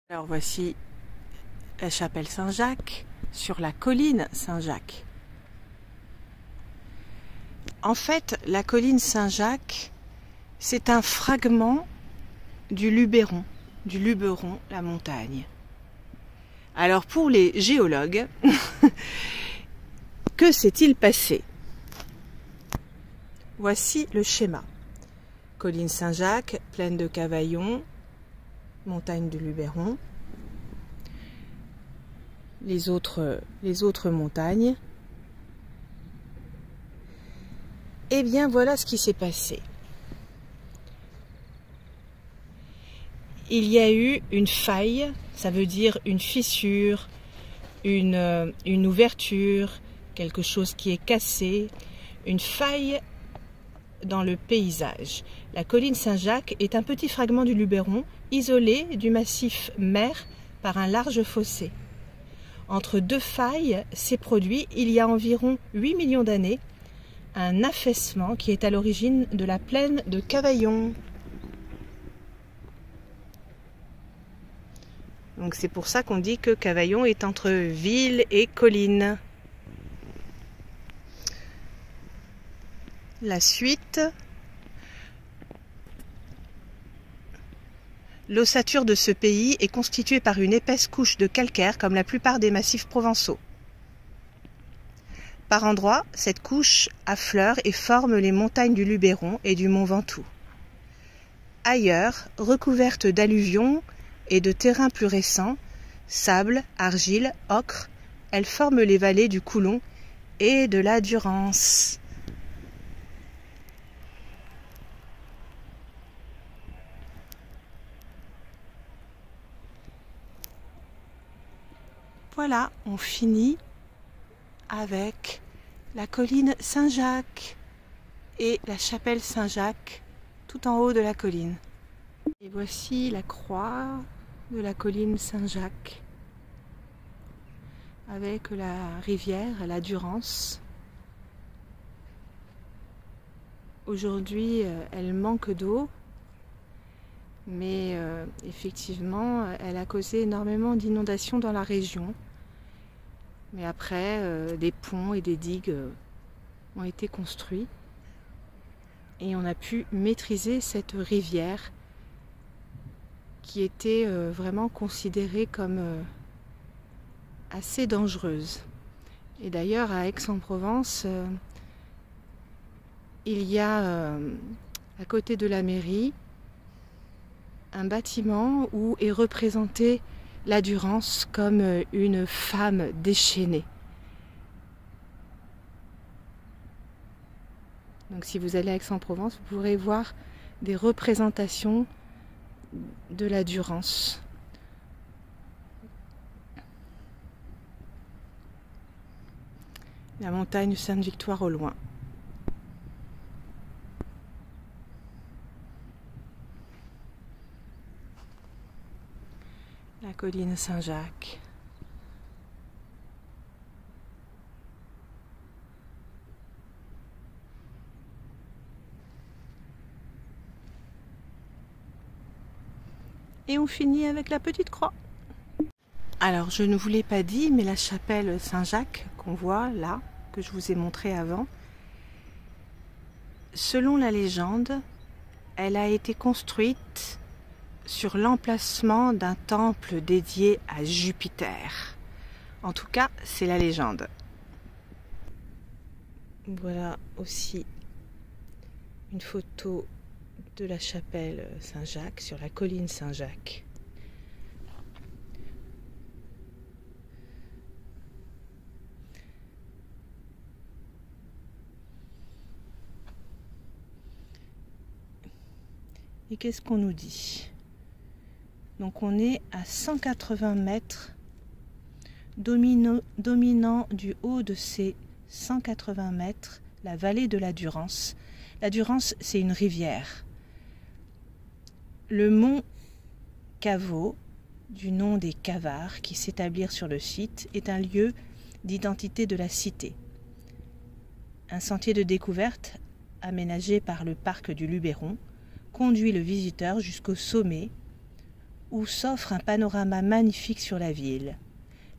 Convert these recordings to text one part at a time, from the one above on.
Alors voici la chapelle Saint-Jacques sur la colline Saint-Jacques. En fait, la colline Saint-Jacques, c'est un fragment du Luberon, la montagne. Alors pour les géologues, que s'est-il passé? Voici le schéma. Colline Saint-Jacques, plaine de Cavaillon, montagne du Luberon, les autres montagnes. Et bien voilà ce qui s'est passé. Il y a eu une faille, ça veut dire une fissure, une ouverture, quelque chose qui est cassé, une faille dans le paysage. La colline Saint-Jacques est un petit fragment du Luberon, isolé du massif mer par un large fossé. Entre deux failles s'est produit, il y a environ 8 millions d'années, un affaissement qui est à l'origine de la plaine de Cavaillon. Donc c'est pour ça qu'on dit que Cavaillon est entre ville et colline. La suite, l'ossature de ce pays est constituée par une épaisse couche de calcaire comme la plupart des massifs provençaux. Par endroits, cette couche affleure et forme les montagnes du Luberon et du Mont Ventoux. Ailleurs, recouvertes d'alluvions et de terrains plus récents, sable, argile, ocre, elles forment les vallées du Coulon et de la Durance. Voilà, on finit avec la colline Saint-Jacques et la chapelle Saint-Jacques tout en haut de la colline. Et voici la croix de la colline Saint-Jacques avec la rivière, la Durance. Aujourd'hui, elle manque d'eau, mais effectivement, elle a causé énormément d'inondations dans la région. Mais après, des ponts et des digues ont été construits et on a pu maîtriser cette rivière qui était vraiment considérée comme assez dangereuse. Et d'ailleurs, à Aix-en-Provence, il y a à côté de la mairie un bâtiment où est représentée la Durance comme une femme déchaînée. Donc si vous allez à Aix-en-Provence, vous pourrez voir des représentations de la Durance. La montagne Sainte-Victoire au loin. La colline Saint-Jacques. Et on finit avec la petite croix. Alors, je ne vous l'ai pas dit, mais la chapelle Saint-Jacques qu'on voit là, que je vous ai montré avant, selon la légende, elle a été construite sur l'emplacement d'un temple dédié à Jupiter. En tout cas, c'est la légende. Voilà aussi une photo de la chapelle Saint-Jacques sur la colline Saint-Jacques. Et qu'est-ce qu'on nous dit? Donc on est à 180 mètres, dominant du haut de ces 180 mètres la vallée de la Durance. La Durance, c'est une rivière. Le mont Cavaux, du nom des Cavars qui s'établirent sur le site, est un lieu d'identité de la cité. Un sentier de découverte, aménagé par le parc du Luberon, conduit le visiteur jusqu'au sommet où s'offre un panorama magnifique sur la ville,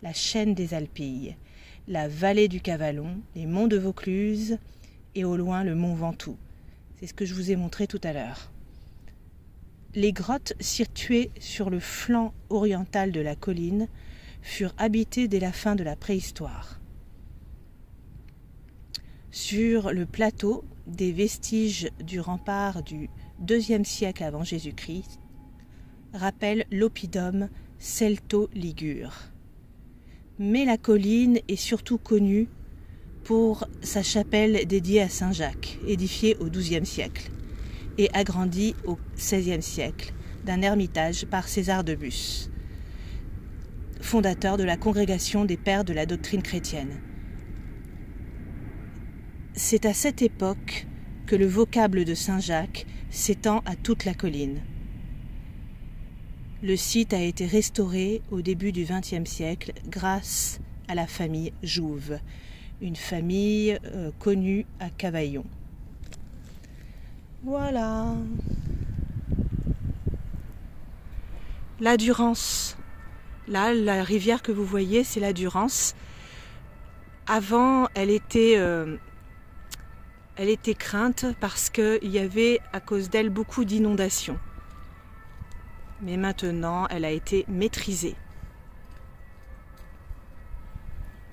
la chaîne des Alpilles, la vallée du Cavallon, les monts de Vaucluse et au loin le mont Ventoux. C'est ce que je vous ai montré tout à l'heure. Les grottes situées sur le flanc oriental de la colline furent habitées dès la fin de la préhistoire. Sur le plateau, des vestiges du rempart du IIe siècle avant Jésus-Christ rappellent l'oppidum celto-ligure. Mais la colline est surtout connue pour sa chapelle dédiée à Saint Jacques, édifiée au XIIe siècle et agrandie au XVIe siècle d'un ermitage par César de Bus, fondateur de la congrégation des pères de la doctrine chrétienne. C'est à cette époque que le vocable de Saint Jacques s'étend à toute la colline. Le site a été restauré au début du XXe siècle grâce à la famille Jouve, une famille connue à Cavaillon. Voilà. La Durance. Là, la rivière que vous voyez, c'est la Durance. Avant, elle était crainte parce qu'il y avait à cause d'elle beaucoup d'inondations. Mais maintenant, elle a été maîtrisée.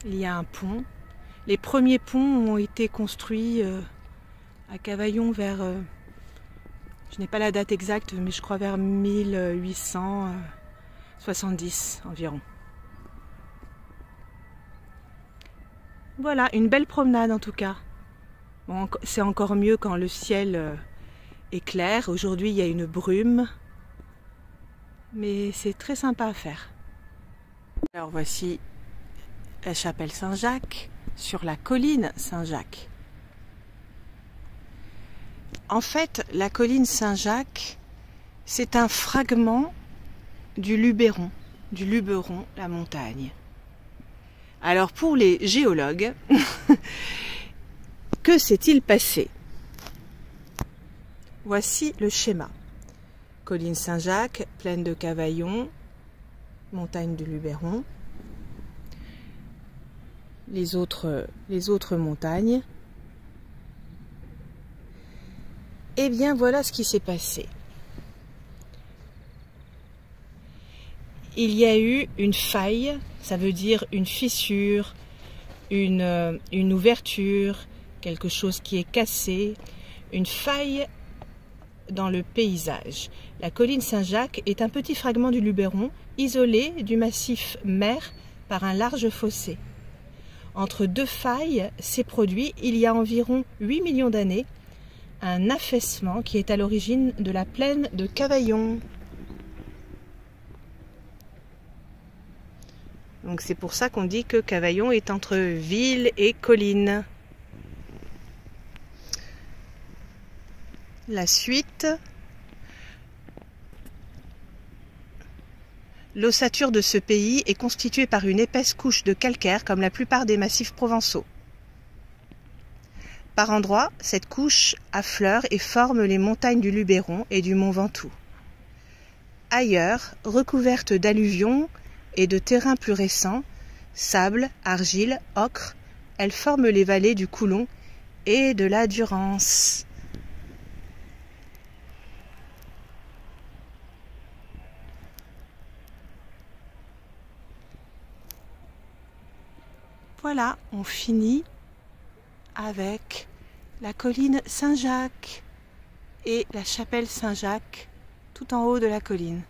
Il y a un pont. Les premiers ponts ont été construits à Cavaillon vers, je n'ai pas la date exacte, mais je crois vers 1870 environ. Voilà, une belle promenade en tout cas. Bon, c'est encore mieux quand le ciel est clair. Aujourd'hui, il y a une brume, mais c'est très sympa à faire. Alors voici la chapelle Saint-Jacques sur la colline Saint-Jacques. En fait, la colline Saint-Jacques, c'est un fragment du Luberon, la montagne. Alors pour les géologues, que s'est-il passé? Voici le schéma. Colline Saint-Jacques, plaine de Cavaillon, montagne du Luberon, les autres montagnes. Eh bien, voilà ce qui s'est passé. Il y a eu une faille, ça veut dire une fissure, une ouverture, quelque chose qui est cassé, une faille dans le paysage. La colline Saint-Jacques est un petit fragment du Luberon, isolé du massif mer par un large fossé. Entre deux failles s'est produit, il y a environ 8 millions d'années, un affaissement qui est à l'origine de la plaine de Cavaillon. Donc c'est pour ça qu'on dit que Cavaillon est entre ville et colline. La suite. L'ossature de ce pays est constituée par une épaisse couche de calcaire comme la plupart des massifs provençaux. Par endroits, cette couche affleure et forme les montagnes du Luberon et du mont Ventoux. Ailleurs, recouverte d'alluvions et de terrains plus récents, sable, argile, ocre, elle forme les vallées du Coulon et de la Durance. Voilà, on finit avec la colline Saint-Jacques et la chapelle Saint-Jacques tout en haut de la colline.